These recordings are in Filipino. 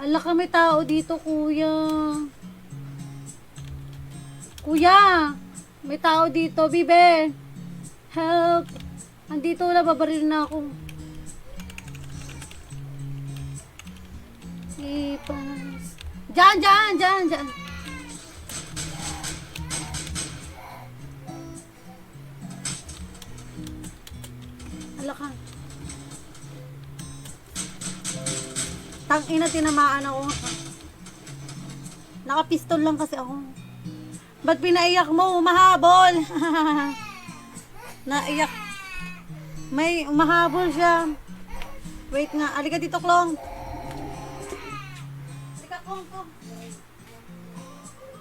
Hala ka, may tao dito, kuya. Kuya! May tao dito, bibe! Help! Andito, nababaril na ako. Ipas. Diyan! Hala ka. Tangina, tinamaan ako. Nakapistol lang kasi ako. Ba't pinaiyak mo? Umahabol. Naiyak. May umahabol siya. Wait nga. Alika dito, Klong. Alika, Klong.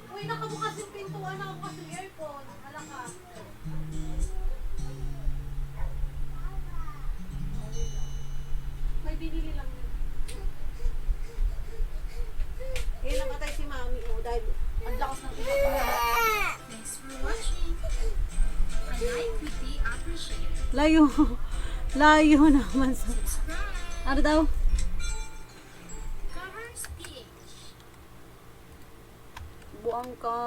Uy, nakabukas yung pintuan. Nakabukas yung aircon. Alaka. May binili lang yun. Eh, namatay si Mami. Oh, dahil ang lakas ng iyak. Thanks for watching. A like would be appreciated. Layo naman sa... Subscribe. Ano daw? Covers PH. Buang ka.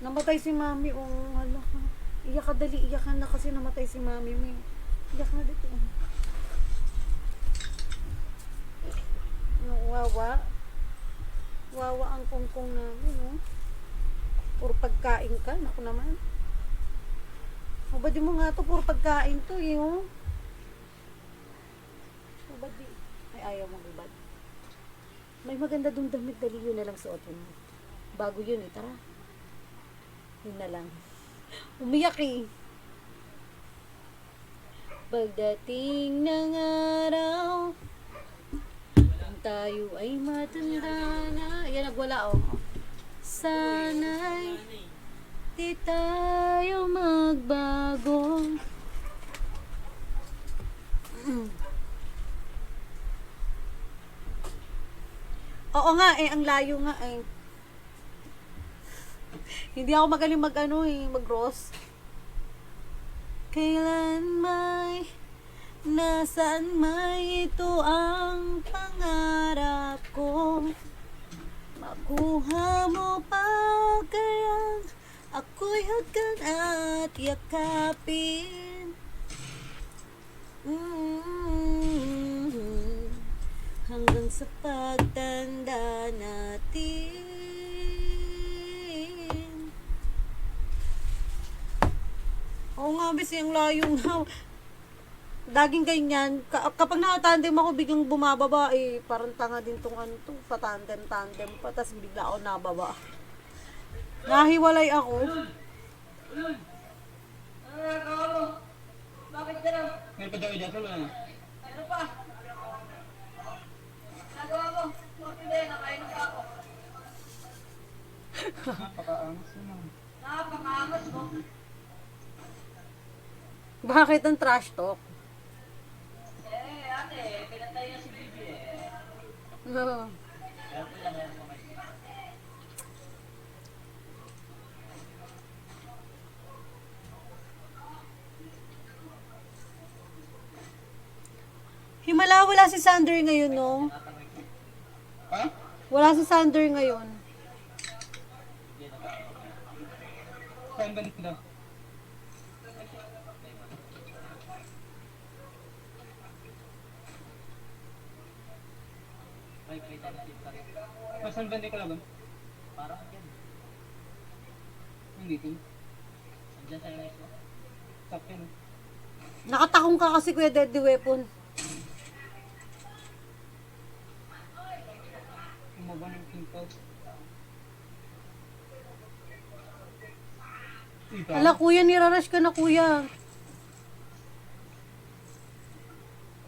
Namatay si Mami. Oh, hala ka. Iyak ka, dali. Iyak ka na kasi namatay si Mami. May iyak na dito. Wawa. Wawa ang kongkong namin, oh. Puro pagkain ka. Naku naman. Hubadin mo nga to. Puro pagkain to, eh, oh. Hubadi. Ay, ayaw mong hubad. May maganda dong damit. Dali yun na lang suotin mo. Bago yun, eh. Tara. Yun na lang. Umiyak, eh. Pagdating ng araw, tayo ay matanda na. Yan, nagwala, oh. Sana'y di tayo magbago. Oo nga, eh. Ang layo nga, eh. Hindi ako magaling mag-ano, eh. Mag-roast. Kailan may nasaan may ito ang pangarap ko, makuha mo pa kaya ako'y hagkan at yakapin. Hanggang sa pagtanda natin. Oo nga, besi ang layo nga. Laging ganyan. Kapag nakatandem ako, biglang bumababa, eh. Parang tanga din tong ano to. Patandem-tandem pa. Tapos bigla ako nababa. Nahiwalay ako. Bakit ka na? May padawi dito lang. Ano pa? Nagawa mo? Hindi, nakain pa ako. Napakaangas naman. Napakaangas mo. Bakit ang trash talk? Ate, pinatay niya si Bibi eh. No. Himala, wala si Sander ngayon, no? Ha? Wala si Sander ngayon. Saan ba dito? Saan ba dito ka lang? Parang yan. Hindi ko. Andiyan sa inis mo. Sakyan. Nakatakong ka kasi, Kuya Deadly Weapon. Umaba ng pinto. Ito. Ala, Kuya, nirarush ka na, Kuya.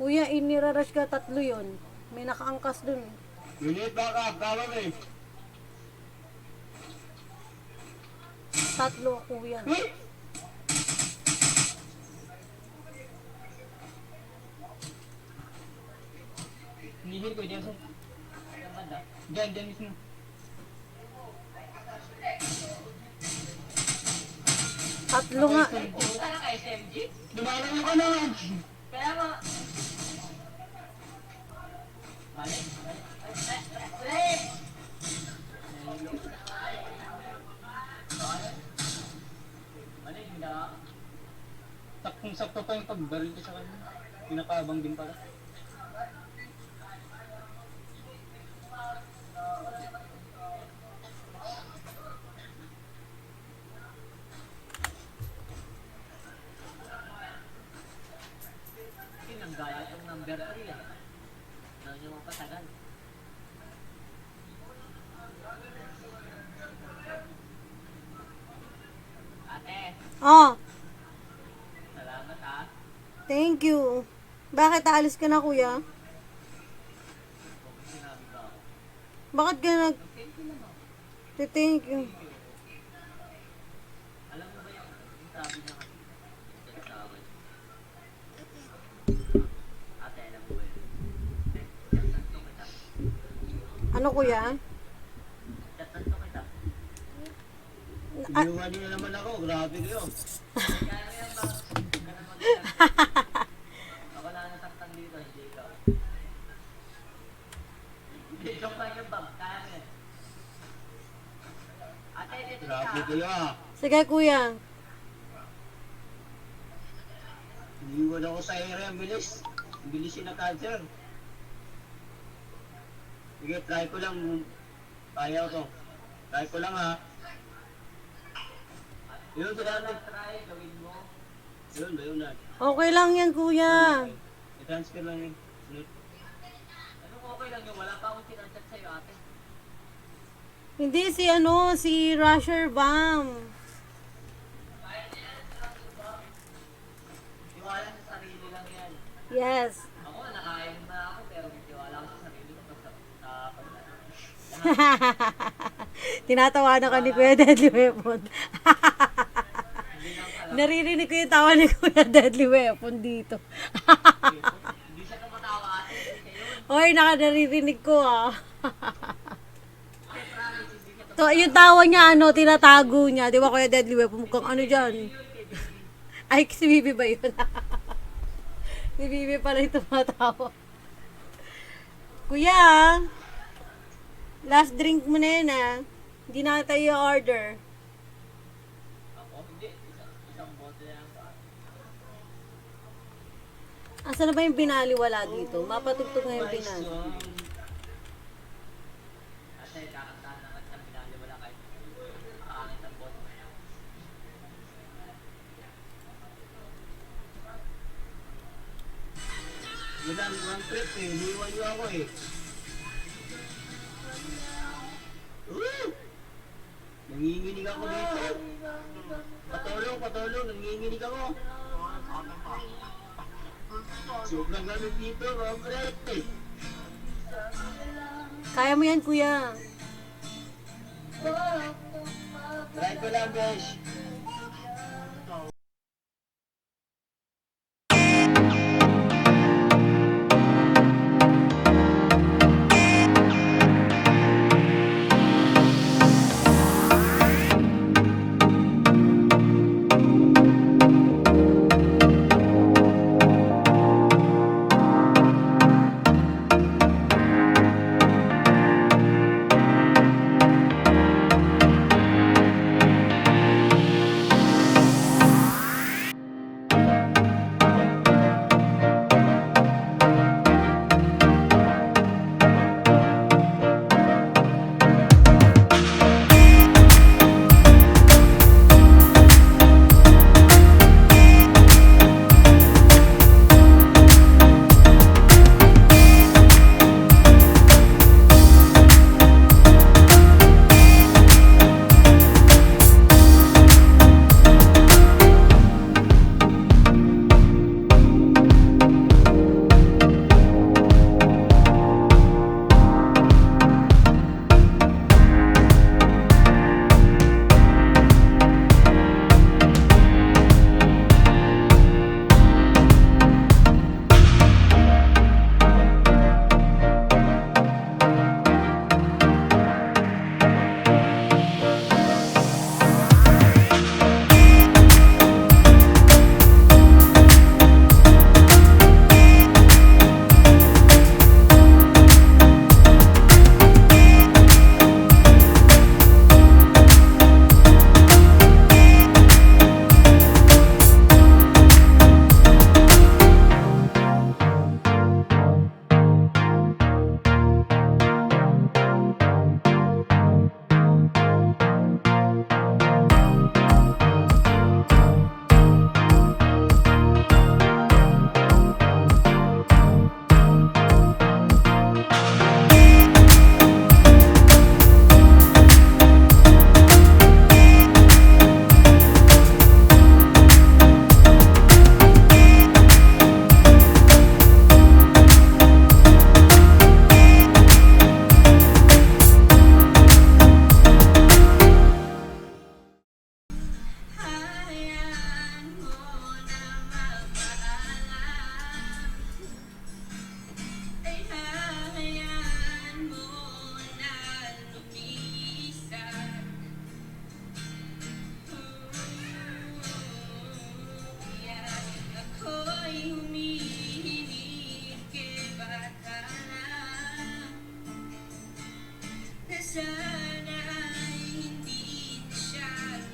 Kuya, inirarush ka, 3 yun. May nakaangkas dun. Unit back up, tawag eh. 3, Kuya. Nihil ko dyan sa... Dyan mismo. Tatlo nga. Pumunta na kay SMG? Dumalaw ka na! Kaya nga, Mali, hindi ako. Saktong-sakto pa yung pagbaril ko sa kanya. Pinakaabang din pala. Pinanggaya itong number 3 eh. Ano nyo mapatagal? Ate, Oh, salamat ha. thank you. Bakit aalis ka na, kuya? Kung sinabi ba ako. Bakit ka nag... Thank you naman. Thank you. Alam mo ba yung sabi niya kasi sa akin? Ate, alam mo ba yun? Chat-chat to kita. Ano, kuya? Chat-chat to kita. Ginawa niyo na naman ako. Grabe kayo. Kaya mo yan ba? Ganun mag-chat. Ako na nasaktan dito, hindi ikaw. Hindi, joke lang yung bang. Kaya mo yan. Ate, dito Grabe ka. kayo ah. Sige, kuya. Iniwan ako sa area. Ang bilis. Ang bilis yung na-cancer. Sige, try ko lang. Kaya ko to. Try ko lang ha. Yun, salamat. Try, gawin mo. Yun, yun na. Okay lang yan, kuya. I-transfer lang yun. Sunod. Anong okay lang yun? Wala pa akong sinachat sa'yo, ate. Hindi si Rusher Bam. Tiwala sa sarili lang yan. Yes. Ako, nakain na ako, pero may tiwala ako sa sarili ko sa pagdala. Tinatawanan ka ni Kuya Deadly Weapon. Hindi lang pala. Naririnig ko yung tawa ni Kuya Deadly Weapon dito. Hindi siya tumatawa, ate. Hindi siya yun. Hoy, nakaririnig ko ah. Ate, promise, hindi siya To, yung tawa niya, tinatago niya. Di ba, Kuya Deadly Weapon? Mukhang ano dyan? Ay, si Bibi ba yun? Si Bibi pala yung tumatawa. Kuya, last drink mo na yun ah. Hindi na tayo order. Ako, hindi. Isang bote lang sa akin. Asa na ba yung binaliwala dito? Mapatugtog nga yung Nice binali. one. Ate, kakantahan naman siyang binaliwala kahit aangit ang bote. One trip eh. Iniwan niyo ako eh. Woo! Nanginginig ako dito. Patulong, patulong. Nanginginig ako. Sobrang gamit dito, mga pre. Kaya mo yan, kuya. Try ko lang, besh. sana ay hindi na siya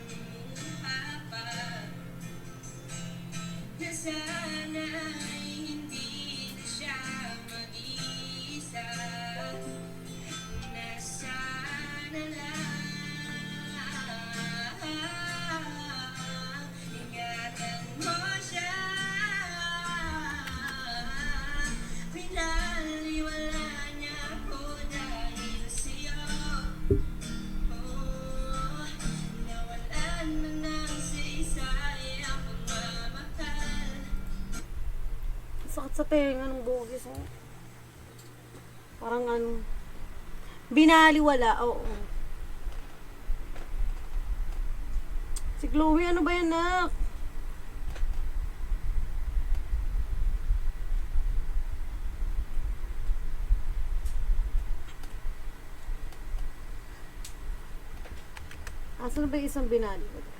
lumuha pa. Na sana ay hindi na siya mag-iisa. Na sana lang ingatan mo siya. Pinaliwala niya ako dahil sa'yo. Oh, nawalan na ng saysay ang pagmamahal. Sakit sa tenga ng bugis mo. Parang ano, binaliwala, oo. Si Chloe, ano ba yan, nak? Asan na ba yung isang binaliwala?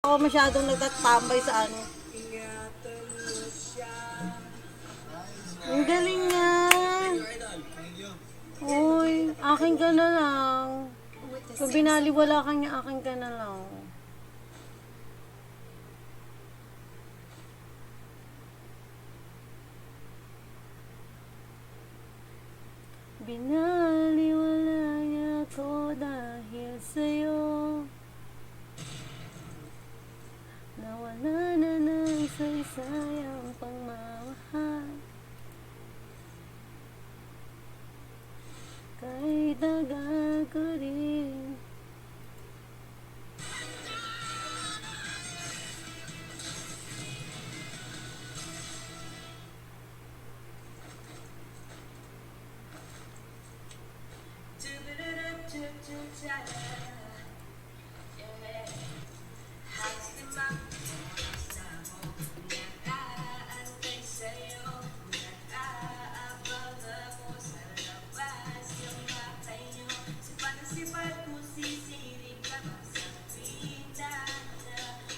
ako masyadong nagtatambay sa ano. Ang galing nga. Uy, akin ka na lang. Kung binaliwala ka niya, akin ka na lang. Binaliwala niya ako dahil sa'yo. Nawala na ng saysayang pangmamahal. Kahit tagal ko rin.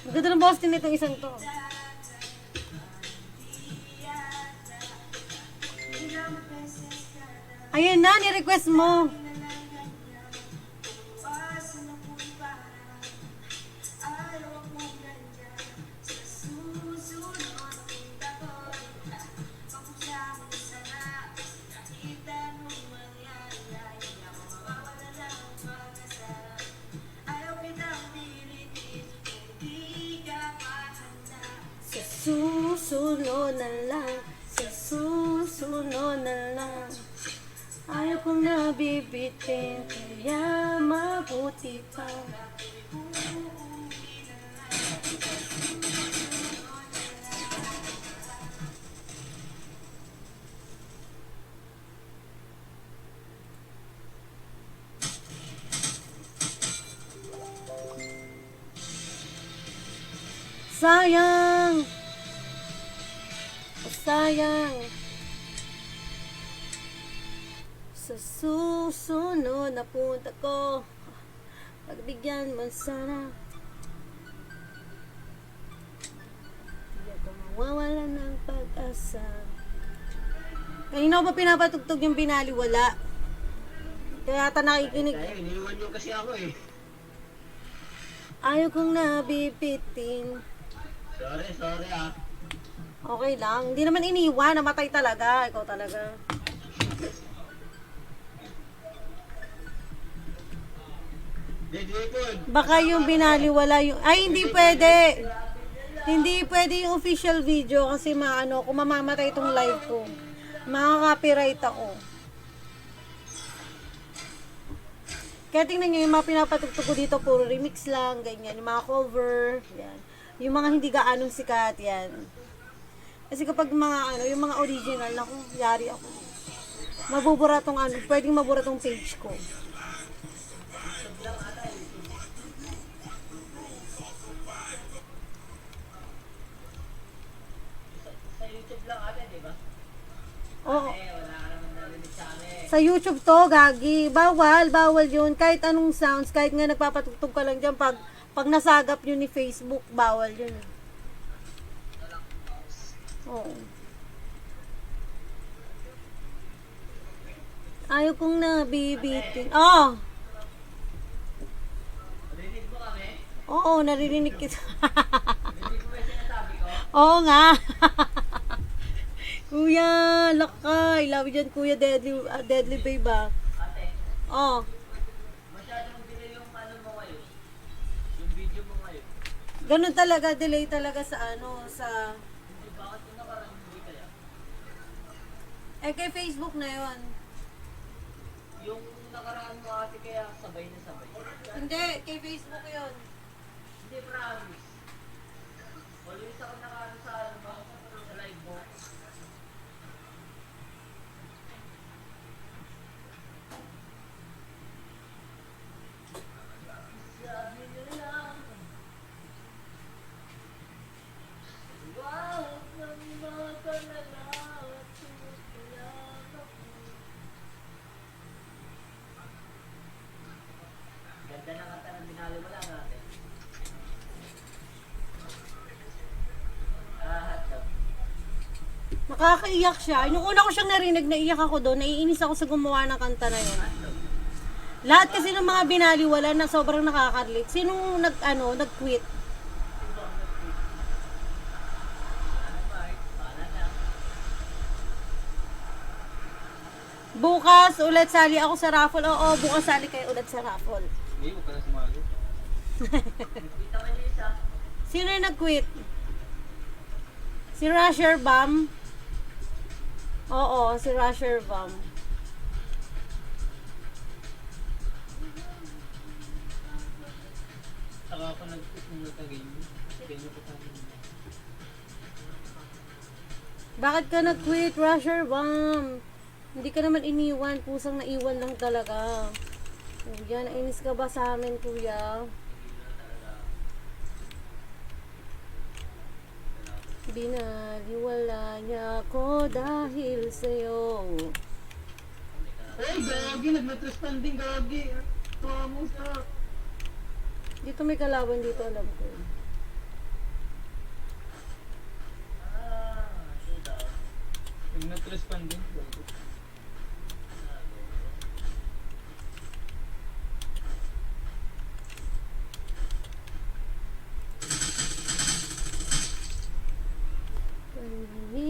Ang ganda ng boss din itong isang to. Ayun na, ni-request mo. Sa susunod na lang, sa susunod na lang. Ayaw kong nabibitin, kaya mabuti pa. Sayang! Sayang! Sa susunod na punta ko, pagbigyan mo sana. Hindi ako mawawala ng pag-asa. Kanina ko pa pinapatugtog yung binaliwala. Kaya ata nakikinig. Kaya, iniwan nyo kasi ako eh. Ayaw kong nabibitin. Sorry ah. Okay lang. Hindi naman iniwan. Namatay talaga. Ikaw talaga. Baka yung binaliwala yung... Ay, hindi pwede. Hindi pwede yung official video kasi maano, kung mamamatay itong live ko. Makaka-copyright ako. Kaya tingnan nyo, yung mga pinapatugtog ko dito, puro remix lang, ganyan. Yung mga cover, yan. Yung mga hindi gaanong sikat, yan. Kasi kapag mga ano, yung mga original, ako, yari ako. Mabubura tong ano, pwedeng mabura tong page ko. Sa YouTube lang ate, di ba? Oo. Wala ka naman narinig sa amin. Sa YouTube to, gagi. Bawal yun. Kahit anong sounds, kahit nga nagpapatugtog ka lang dyan, pag nasagap yun ni Facebook, bawal yun. Oo. Ayaw kong nabibitin. Oh! Narinig mo kami? Oo, naririnig kita. Narinig mo ba yung sinasabi ko? Oo nga. Kuya, lakay. Love dyan, Kuya Deadly Babe ba? Ate, Oh. masyadong delay yung ano mo ngayon. Yung video mo ngayon. Ganun talaga, delay talaga sa ano, sa... Hindi bakit yung nakaraan hindi kaya? Eh, kay Facebook na yun. Yung nakaraan mo ate kaya sabay na sabay. Hindi, kay Facebook yun. Hindi promise. Always ako nakaano sa ano ba? Sa live mo. Sabi nyo lang. Wow, nang makalala at sumusulang ako. Ganda na kanta ng binaliwala natin. Nakakaiyak siya. Yung una ko siyang narinig, naiyak ako doon. Naiinis ako sa gumawa ng kanta na yun. Lahat kasi ng mga binaliwala na sobrang nakaka-relate. Sinong nag-quit? Bukas ulit sali ako sa raffle. Oo, bukas sali kayo ulit sa raffle. Hindi, huwag ka na sumali. Kita mo yung isa. Sino yung nag-quit? Si Rasher Bam? Oo, si Rasher Bam. Saka ako nag-game. Kaya ko tayo. Bakit ka nag-quit, Rasher Bam? Hindi ka naman iniwan. Pusang naiwan lang talaga. Kuya, nainis ka ba sa amin, kuya? Binaliwala niya ako dahil sa'yo. Hey, gagi! Nag-responding, gagi! Kamusta? Dito may kalaban dito, alam ko. Nag-responding, gagi.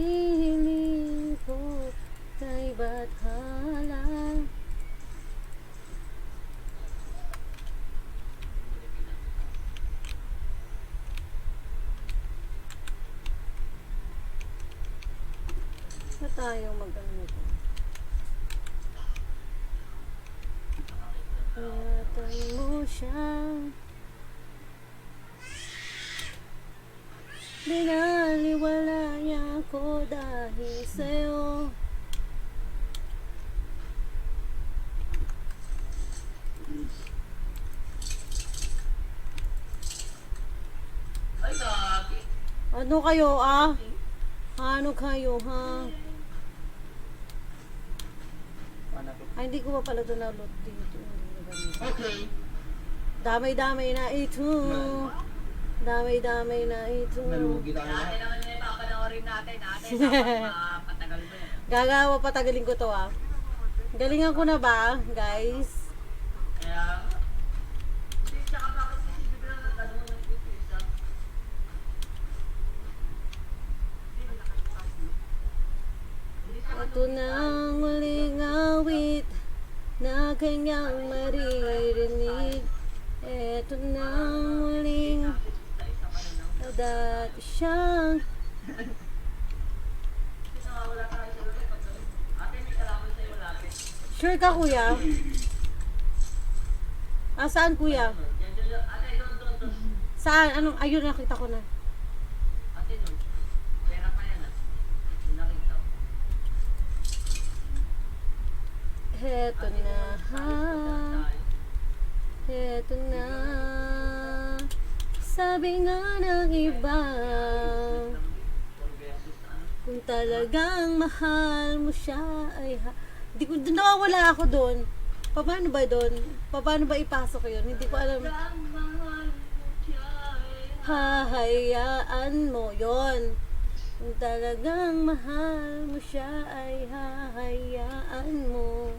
Panihiling ko kay bathala. Na tayong mag-ano ko. Ingatan mo siya. Binaliwala niya ako dahil sa'yo. Ay, gagi. Ano kayo ah? Ano kayo ha? Ay, hindi ko pa pala ito na-load dito. Okay. Damay-damay na ito. Damay-damay na ito. Nalugi tayo Ate lahat. naman yung ipapanoorin natin. Ate, dapat mapatagal mo yan. Gagawa, patagalin ko to ah. Galingan ko na ba, guys? Kaya, hindi, tsaka bakit kasi bigla na tanong ng pipisa? Ito na ang muling awit na kanyang maririnig. Ito na ang muling dati siyang Nawawala tayo sa ulit. Ate, may kalaban sa'yo lapit. sure ka kuya? Ah, saan kuya? Yan, dyan, ate, doon. Saan? Anong? Ayun, nakita ko na. Ate, doon. Pera pa yan, ah. Yung nakita ko. Heto na ha. Heto na. Sabi nga ng iba, kung talagang mahal mo siya ay di ko, nawawala ako doon. Paano ba doon? Paano ba ipasok yun? Hindi ko alam. Hahayaan mo yon. Kung talagang mahal mo siya ay hahayaan mo.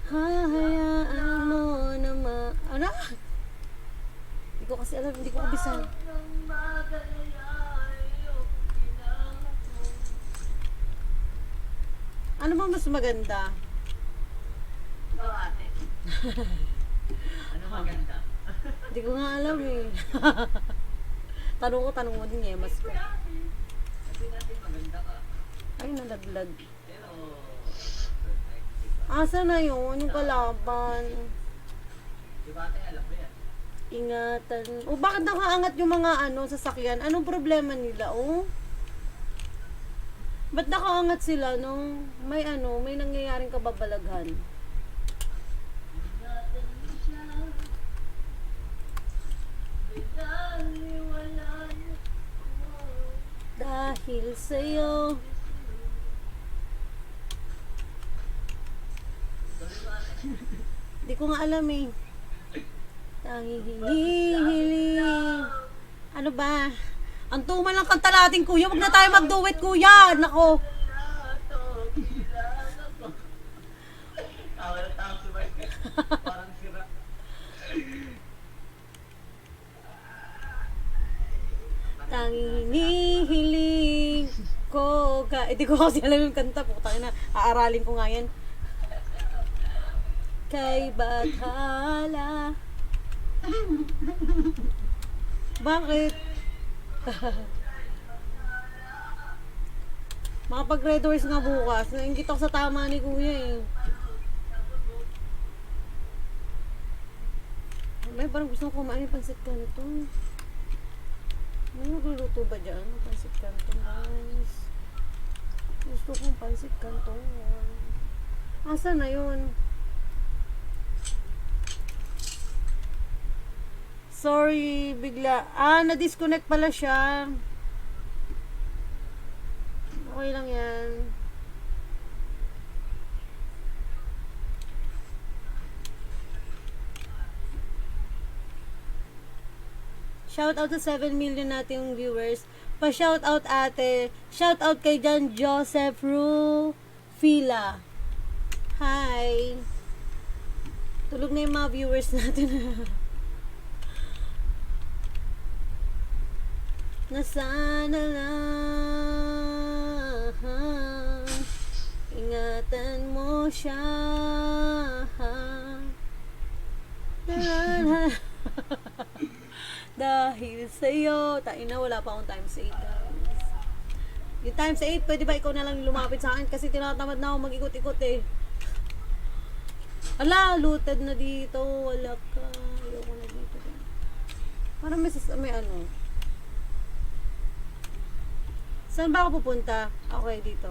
Hahayaan mo na ano? Hindi ko kasi alam, hindi ko kabisay. Ano ba mas maganda? Ikaw, ate. Ano maganda? Hindi ko nga alam eh. Tanong mo din Yemas ko. Sabi natin maganda ka. Ay, nalaglag. Pero, Asa na yun? Yung kalaban? di ba ate, alam mo yan? Ingatan. O bakit nakaangat yung mga sasakyan? Anong problema nila? Ba't nakaangat sila nung may nangyayaring kababalaghan? Dahil sa'yo. Di ko nga alam eh. Tanging hinihiling. Ano ba? Ang tumal ng kanta natin, kuya. Huwag na tayo mag-duet, kuya. Nako. Tawa na tawa si Mike. Parang sira. Tanging hinihiling ko ka... Eh, di ko kasi alam yung kanta. Putang na. Aaralin ko nga yan. Kay Bathala. Bakit? Makapag-red horse nga bukas. Naingit ako sa tama ni kuya eh. May parang gusto ko kumain ng pansit kanto. May magluluto ba dyan? Pansit kanto, guys. Gusto kong pansit kanto. Asa na yun? Sorry, bigla. Na-disconnect pala siya. Okay lang yan. Shout out to 7 million nating viewers. Pa-shout out ate. Shout out kay John Joseph Rufila. Hi. Tulog na yung mga viewers natin. Na sana lang ingatan mo siya. Dahil sa'yo, na wala pa akong times 8 guys. Yung times 8, pwede ba ikaw na lang lumapit sa akin kasi tinatamad na ako mag-ikot-ikot eh. Ala, looted na dito. Wala ka. Ayoko na dito. Parang may ano. Saan ba ako pupunta? Okay, dito.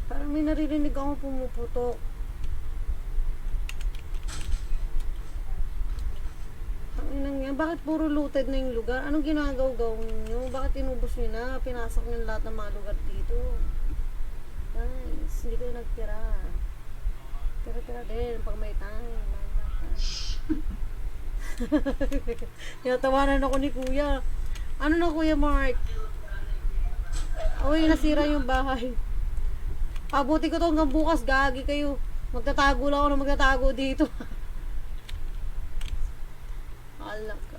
Parang may naririnig akong pumuputok. Ang inang yan. Bakit puro looted na yung lugar? Anong ginagaw-gaw nyo? Bakit inubos nyo na? Pinasok nyo lahat ng mga lugar dito. Guys, hindi kayo nagtira. Tira-tira din pag may time. Tinatawanan ako ni kuya. Ano na kuya Mark? Uy, nasira yung bahay. Pabuti ko to hanggang bukas, gagi kayo. Magtatago lang ako na magtatago dito. Alak ka.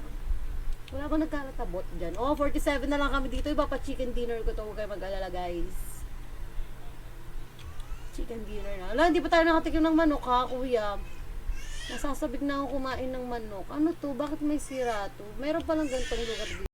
Wala ba nagkakatabot dyan? Oh, 47 na lang kami dito. Iba pa chicken dinner ko to. Huwag kayo mag-alala, guys. Chicken dinner na. Wala, hindi pa tayo nakatikim ng manok ha, kuya. Nasasabik na ako kumain ng manok. Ano to? Bakit may sira to? Meron palang ganitong lugar dito.